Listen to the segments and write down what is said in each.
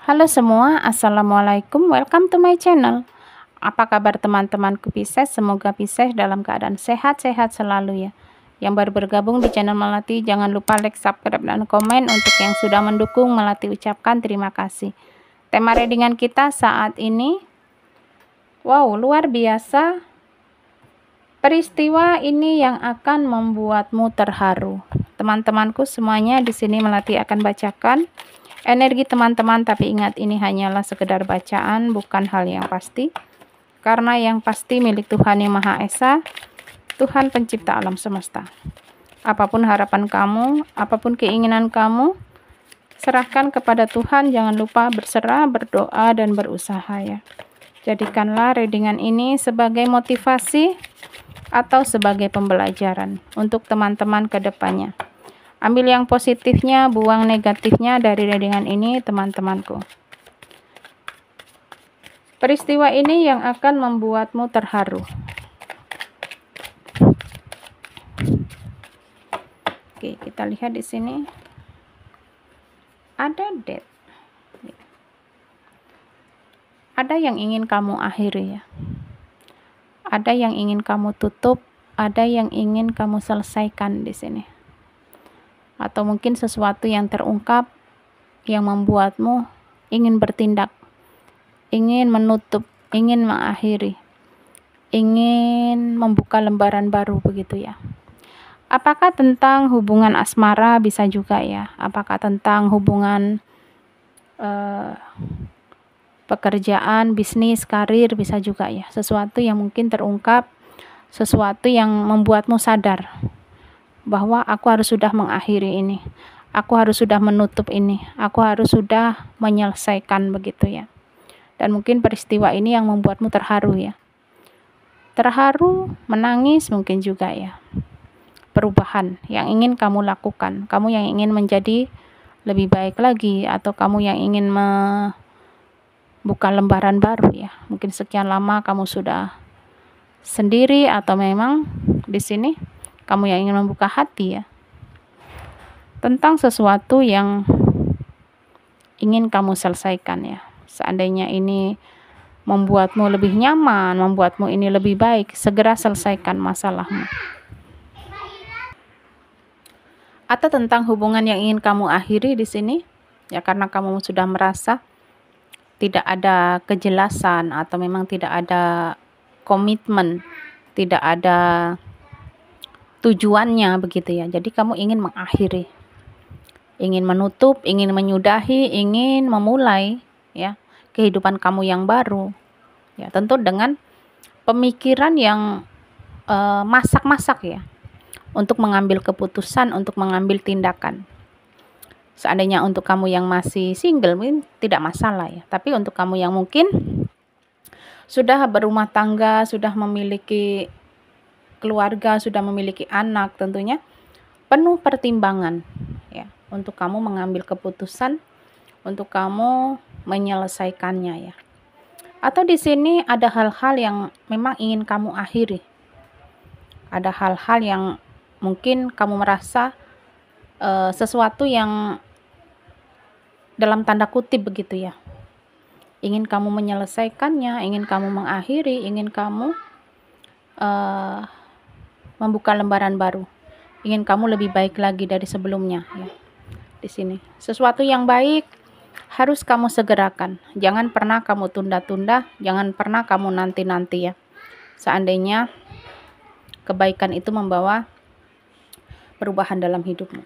Halo semua, Assalamualaikum, welcome to my channel. Apa kabar teman-temanku Pisces? Semoga Pisces dalam keadaan sehat-sehat selalu ya. Yang baru bergabung di channel Melati, jangan lupa like, subscribe, dan komen. Untuk yang sudah mendukung, Melati ucapkan terima kasih. Tema readingan kita saat ini, wow, luar biasa. Peristiwa ini yang akan membuatmu terharu. Teman-temanku semuanya, di sini Melati akan bacakan energi teman-teman, tapi ingat ini hanyalah sekedar bacaan, bukan hal yang pasti. Karena yang pasti milik Tuhan Yang Maha Esa, Tuhan pencipta alam semesta. Apapun harapan kamu, apapun keinginan kamu, serahkan kepada Tuhan, jangan lupa berserah, berdoa, dan berusaha ya. Jadikanlah readingan ini sebagai motivasi atau sebagai pembelajaran untuk teman-teman ke depannya. Ambil yang positifnya, buang negatifnya dari readingan ini teman-temanku. Peristiwa ini yang akan membuatmu terharu. Oke, kita lihat di sini. Ada death. Ada yang ingin kamu akhiri ya. Ada yang ingin kamu tutup, ada yang ingin kamu selesaikan di sini. Atau mungkin sesuatu yang terungkap yang membuatmu ingin bertindak, ingin menutup, ingin mengakhiri, ingin membuka lembaran baru begitu ya. Apakah tentang hubungan asmara? Bisa juga ya. Apakah tentang hubungan pekerjaan, bisnis, karir? Bisa juga ya. Sesuatu yang mungkin terungkap, sesuatu yang membuatmu sadar bahwa aku harus sudah mengakhiri ini, aku harus sudah menutup ini, aku harus sudah menyelesaikan begitu ya. Dan mungkin peristiwa ini yang membuatmu terharu ya. Terharu, menangis mungkin juga ya. Perubahan yang ingin kamu lakukan, kamu yang ingin menjadi lebih baik lagi, atau kamu yang ingin membuka lembaran baru ya. Mungkin sekian lama kamu sudah sendiri, atau memang di sini kamu yang ingin membuka hati ya, tentang sesuatu yang ingin kamu selesaikan ya. Seandainya ini membuatmu lebih nyaman, membuatmu ini lebih baik, segera selesaikan masalahmu. Atau tentang hubungan yang ingin kamu akhiri di sini ya, karena kamu sudah merasa tidak ada kejelasan, atau memang tidak ada komitmen, tidak ada tujuannya begitu ya. Jadi kamu ingin mengakhiri, ingin menutup, ingin menyudahi, ingin memulai ya kehidupan kamu yang baru ya, tentu dengan pemikiran yang masak-masak ya, untuk mengambil keputusan, untuk mengambil tindakan. Seandainya untuk kamu yang masih single mungkin tidak masalah ya, tapi untuk kamu yang mungkin sudah berumah tangga, sudah memiliki keluarga, sudah memiliki anak, tentunya penuh pertimbangan ya untuk kamu mengambil keputusan, untuk kamu menyelesaikannya ya. Atau di sini ada hal-hal yang memang ingin kamu akhiri. Ada hal-hal yang mungkin kamu merasa sesuatu yang dalam tanda kutip begitu ya. Ingin kamu menyelesaikannya, ingin kamu mengakhiri, ingin kamu membuka lembaran baru, ingin kamu lebih baik lagi dari sebelumnya ya. Di sini sesuatu yang baik harus kamu segerakan, jangan pernah kamu tunda-tunda, jangan pernah kamu nanti-nanti ya. Seandainya kebaikan itu membawa perubahan dalam hidupmu.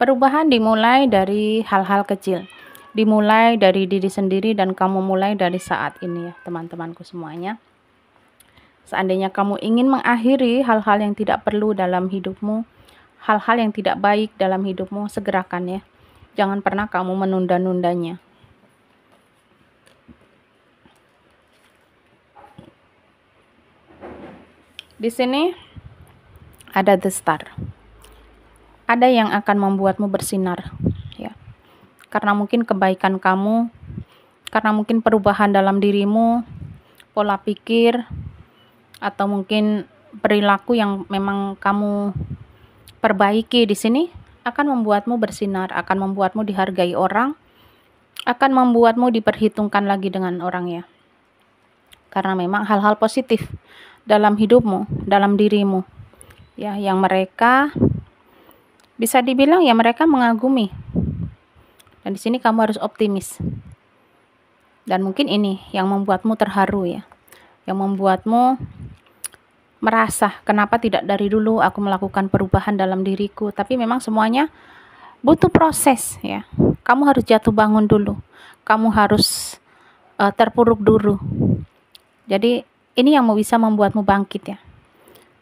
Perubahan dimulai dari hal-hal kecil, dimulai dari diri sendiri, dan kamu mulai dari saat ini ya teman-temanku semuanya. Seandainya kamu ingin mengakhiri hal-hal yang tidak perlu dalam hidupmu, hal-hal yang tidak baik dalam hidupmu, segerakan ya. Jangan pernah kamu menunda-nundanya. Di sini ada the star. Ada yang akan membuatmu bersinar ya. Karena mungkin kebaikan kamu, karena mungkin perubahan dalam dirimu, pola pikir, atau mungkin perilaku yang memang kamu perbaiki di sini akan membuatmu bersinar, akan membuatmu dihargai orang, akan membuatmu diperhitungkan lagi dengan orang ya. Karena memang hal-hal positif dalam hidupmu, dalam dirimu, ya, yang mereka bisa dibilang ya mereka mengagumi. Dan di sini kamu harus optimis. Dan mungkin ini yang membuatmu terharu ya, yang membuatmu merasa kenapa tidak dari dulu aku melakukan perubahan dalam diriku. Tapi memang semuanya butuh proses ya. Kamu harus jatuh bangun dulu. Kamu harus terpuruk dulu. Jadi ini yang bisa membuatmu bangkit ya.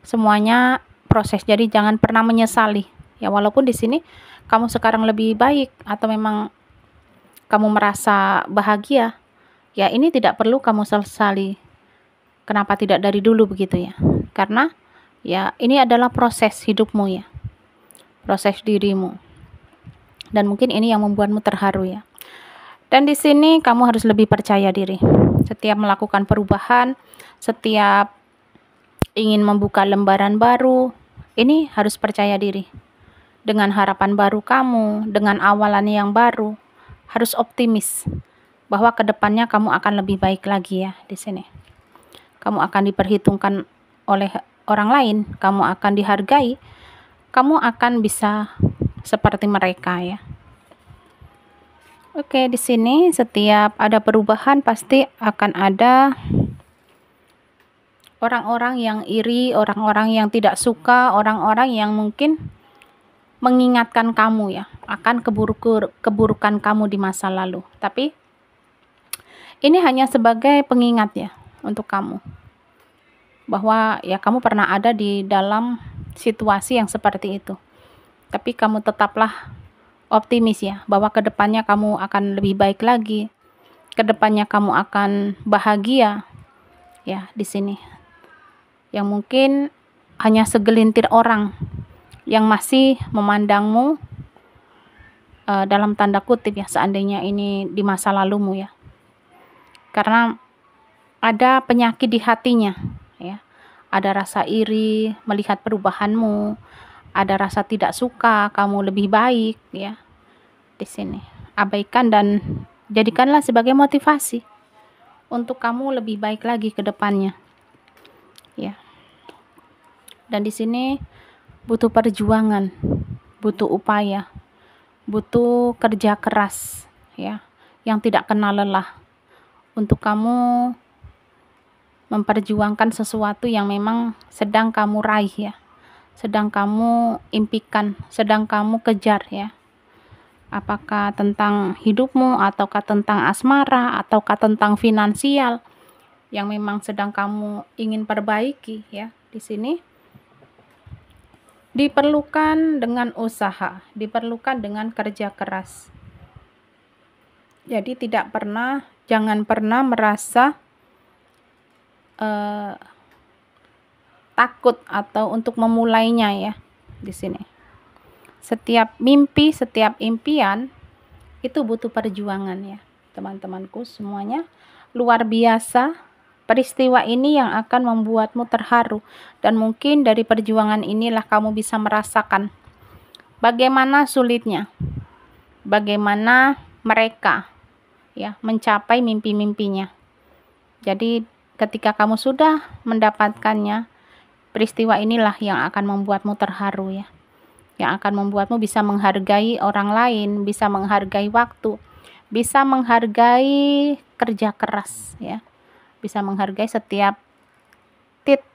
Semuanya proses. Jadi jangan pernah menyesali. Ya walaupun di sini kamu sekarang lebih baik atau memang kamu merasa bahagia, ya ini tidak perlu kamu sesali. Kenapa tidak dari dulu begitu ya? Karena ya ini adalah proses hidupmu ya. Proses dirimu. Dan mungkin ini yang membuatmu terharu ya. Dan di sini kamu harus lebih percaya diri. Setiap melakukan perubahan, setiap ingin membuka lembaran baru, ini harus percaya diri. Dengan harapan baru kamu, dengan awalan yang baru, harus optimis bahwa kedepannya kamu akan lebih baik lagi ya di sini. Kamu akan diperhitungkan oleh orang lain, kamu akan dihargai, kamu akan bisa seperti mereka ya. Oke, di sini setiap ada perubahan pasti akan ada orang-orang yang iri, orang-orang yang tidak suka, orang-orang yang mungkin mengingatkan kamu ya akan keburukan kamu di masa lalu. Tapi ini hanya sebagai pengingat ya untuk kamu. Bahwa ya kamu pernah ada di dalam situasi yang seperti itu. Tapi kamu tetaplah optimis ya, bahwa kedepannya kamu akan lebih baik lagi, kedepannya kamu akan bahagia ya di sini. Yang mungkin hanya segelintir orang yang masih memandangmu dalam tanda kutip ya, seandainya ini di masa lalumu ya, karena ada penyakit di hatinya ya, ada rasa iri melihat perubahanmu, ada rasa tidak suka kamu lebih baik ya. Di sini abaikan dan jadikanlah sebagai motivasi untuk kamu lebih baik lagi ke depannya ya. Dan di sini butuh perjuangan, butuh upaya, butuh kerja keras ya, yang tidak kenal lelah untuk kamu memperjuangkan sesuatu yang memang sedang kamu raih ya, sedang kamu impikan, sedang kamu kejar ya. Apakah tentang hidupmu, ataukah tentang asmara, ataukah tentang finansial yang memang sedang kamu ingin perbaiki ya. Di sini diperlukan dengan usaha, diperlukan dengan kerja keras. Jadi jangan pernah merasa takut atau untuk memulainya ya di sini. Setiap mimpi, setiap impian itu butuh perjuangan ya, teman-temanku semuanya. Luar biasa peristiwa ini yang akan membuatmu terharu, dan mungkin dari perjuangan inilah kamu bisa merasakan bagaimana sulitnya, bagaimana mereka ya mencapai mimpi-mimpinya. Jadi ketika kamu sudah mendapatkannya, peristiwa inilah yang akan membuatmu terharu ya, yang akan membuatmu bisa menghargai orang lain, bisa menghargai waktu, bisa menghargai kerja keras ya, bisa menghargai setiap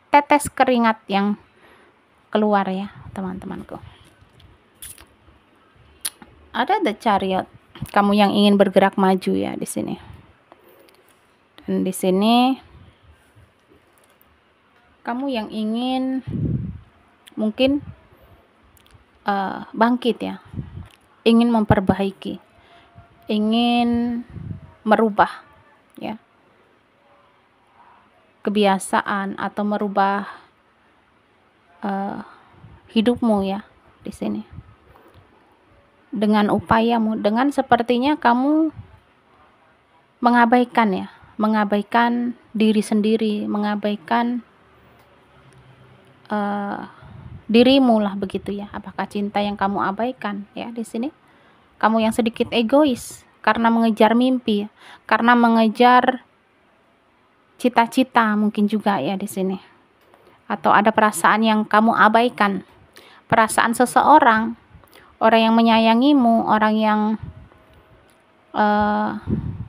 tetes keringat yang keluar ya, teman-temanku. Ada the chariot, kamu yang ingin bergerak maju ya di sini. Dan di sini kamu yang ingin mungkin bangkit ya, ingin memperbaiki, ingin merubah ya kebiasaan atau merubah hidupmu ya di sini. Dengan upayamu, dengan sepertinya kamu mengabaikan diri sendiri, mengabaikan dirimu lah begitu ya. Apakah cinta yang kamu abaikan ya di sini? Kamu yang sedikit egois karena mengejar mimpi, karena mengejar cita-cita mungkin juga ya di sini. Atau ada perasaan yang kamu abaikan, perasaan seseorang, orang yang menyayangimu, orang yang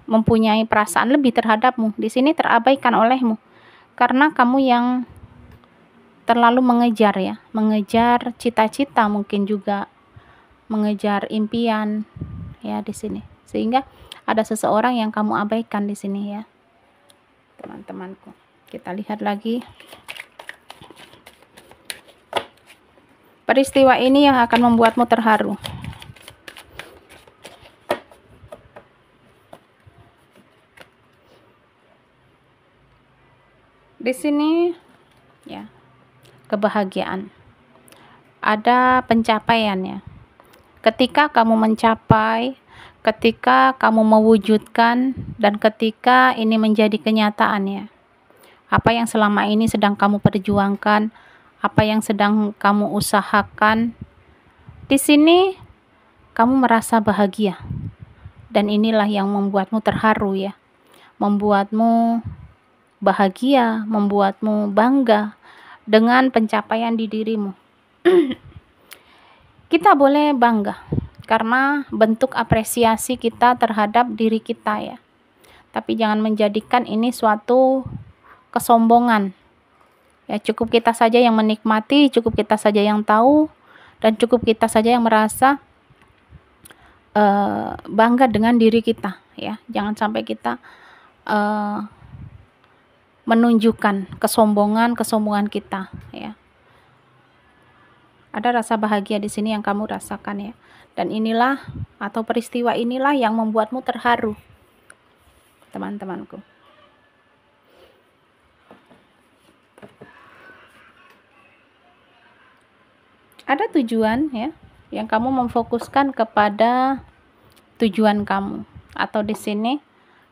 mempunyai perasaan lebih terhadapmu, di sini terabaikan olehmu karena kamu yang terlalu mengejar ya, mengejar cita-cita, mungkin juga mengejar impian ya di sini. Sehingga ada seseorang yang kamu abaikan di sini ya, teman-temanku. Kita lihat lagi. Peristiwa ini yang akan membuatmu terharu. Di sini ya, kebahagiaan. Ada pencapaian ya. Ketika kamu mencapai, ketika kamu mewujudkan, dan ketika ini menjadi kenyataan ya. Apa yang selama ini sedang kamu perjuangkan, apa yang sedang kamu usahakan, di sini kamu merasa bahagia. Dan inilah yang membuatmu terharu ya. Membuatmu bahagia, membuatmu bangga dengan pencapaian di dirimu. Kita boleh bangga karena bentuk apresiasi kita terhadap diri kita ya. Tapi jangan menjadikan ini suatu kesombongan. Ya, cukup kita saja yang menikmati, cukup kita saja yang tahu, dan cukup kita saja yang merasa bangga dengan diri kita ya. Jangan sampai kita menunjukkan kesombongan kita ya. Ada rasa bahagia di sini yang kamu rasakan ya. Dan inilah atau peristiwa inilah yang membuatmu terharu, teman-temanku. Ada tujuan ya, yang kamu memfokuskan kepada tujuan kamu, atau di sini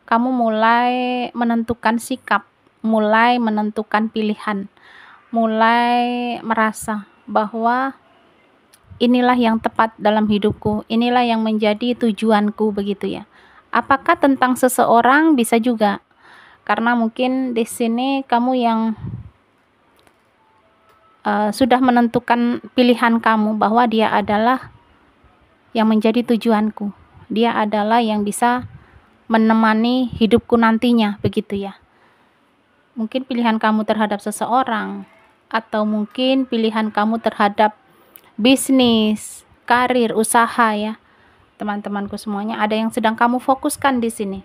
kamu mulai menentukan sikap, mulai menentukan pilihan, mulai merasa bahwa inilah yang tepat dalam hidupku, inilah yang menjadi tujuanku, begitu ya. Apakah tentang seseorang? Bisa juga, karena mungkin di sini kamu yang sudah menentukan pilihan kamu bahwa dia adalah yang menjadi tujuanku, dia adalah yang bisa menemani hidupku nantinya, begitu ya. Mungkin pilihan kamu terhadap seseorang, atau mungkin pilihan kamu terhadap bisnis, karir, usaha ya. Teman-temanku semuanya, ada yang sedang kamu fokuskan di sini.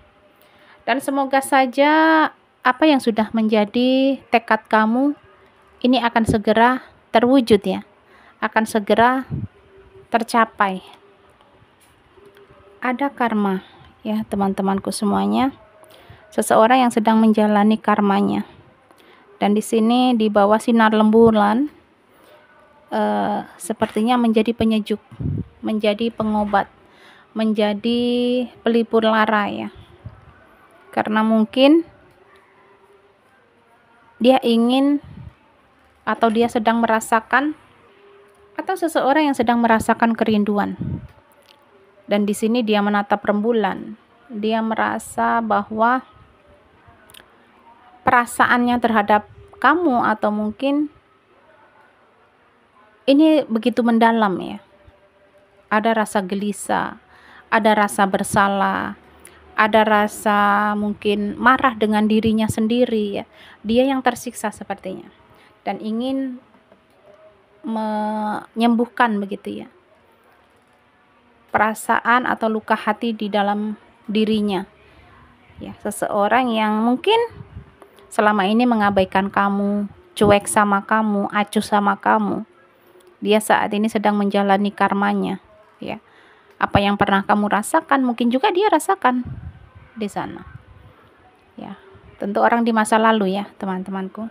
Dan semoga saja apa yang sudah menjadi tekad kamu ini akan segera terwujud ya. Akan segera tercapai. Ada karma ya, teman-temanku semuanya. Seseorang yang sedang menjalani karmanya. Dan di sini di bawah sinar rembulan sepertinya menjadi penyejuk, menjadi pengobat, menjadi pelipur lara ya. Karena mungkin dia ingin, atau dia sedang merasakan, atau seseorang yang sedang merasakan kerinduan. Dan di sini dia menatap rembulan. Dia merasa bahwa perasaannya terhadap kamu, atau mungkin ini begitu mendalam ya. Ada rasa gelisah, ada rasa bersalah, ada rasa mungkin marah dengan dirinya sendiri ya. Dia yang tersiksa sepertinya, dan ingin menyembuhkan begitu ya perasaan atau luka hati di dalam dirinya ya. Seseorang yang mungkin selama ini mengabaikan kamu, cuek sama kamu, acuh sama kamu, dia saat ini sedang menjalani karmanya ya. Apa yang pernah kamu rasakan mungkin juga dia rasakan di sana ya. Tentu orang di masa lalu ya, teman-temanku.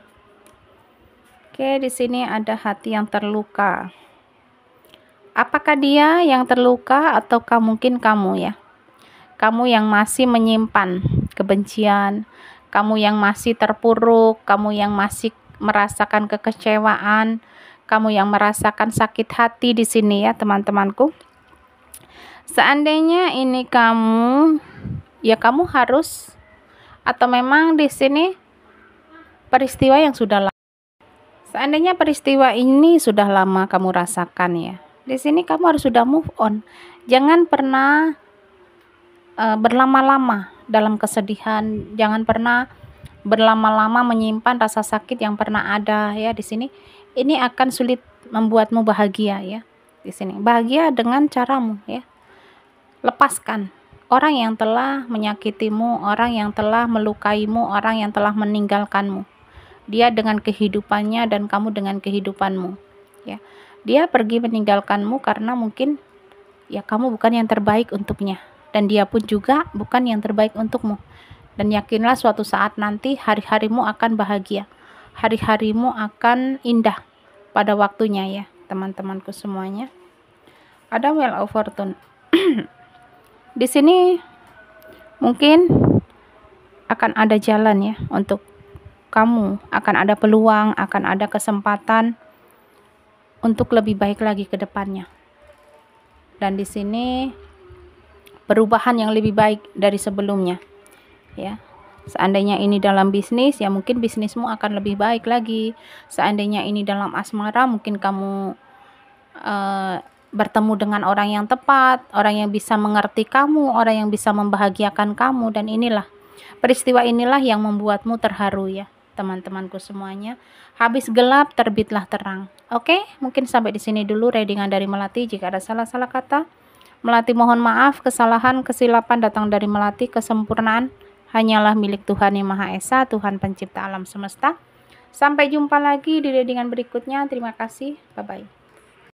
Oke, di sini ada hati yang terluka. Apakah dia yang terluka, ataukah mungkin kamu ya? Kamu yang masih menyimpan kebencian, kamu yang masih terpuruk, kamu yang masih merasakan kekecewaan, kamu yang merasakan sakit hati di sini ya, teman-temanku. Seandainya ini kamu, ya kamu harus, atau memang di sini peristiwa yang sudah lama. Seandainya peristiwa ini sudah lama kamu rasakan ya, di sini kamu harus sudah move on. Jangan pernah berlama-lama dalam kesedihan, jangan pernah berlama-lama menyimpan rasa sakit yang pernah ada ya di sini. Ini akan sulit membuatmu bahagia ya. Di sini bahagia dengan caramu ya. Lepaskan orang yang telah menyakitimu, orang yang telah melukaimu, orang yang telah meninggalkanmu. Dia dengan kehidupannya dan kamu dengan kehidupanmu ya. Dia pergi meninggalkanmu karena mungkin ya kamu bukan yang terbaik untuknya, dan dia pun juga bukan yang terbaik untukmu. Dan yakinlah suatu saat nanti hari-harimu akan bahagia, hari-harimu akan indah pada waktunya ya teman-temanku semuanya. Ada Wheel of Fortune. Di sini mungkin akan ada jalan ya untuk kamu, akan ada peluang, akan ada kesempatan untuk lebih baik lagi ke depannya. Dan di sini perubahan yang lebih baik dari sebelumnya ya. Seandainya ini dalam bisnis ya mungkin bisnismu akan lebih baik lagi. Seandainya ini dalam asmara mungkin kamu bertemu dengan orang yang tepat, orang yang bisa mengerti kamu, orang yang bisa membahagiakan kamu. Dan inilah peristiwa inilah yang membuatmu terharu ya teman-temanku semuanya. Habis gelap terbitlah terang. Oke, mungkin sampai di sini dulu readingan dari Melati. Jika ada salah-salah kata, Melati mohon maaf. Kesalahan, kesilapan datang dari Melati. Kesempurnaan hanyalah milik Tuhan Yang Maha Esa, Tuhan pencipta alam semesta. Sampai jumpa lagi di readingan berikutnya. Terima kasih. Bye-bye.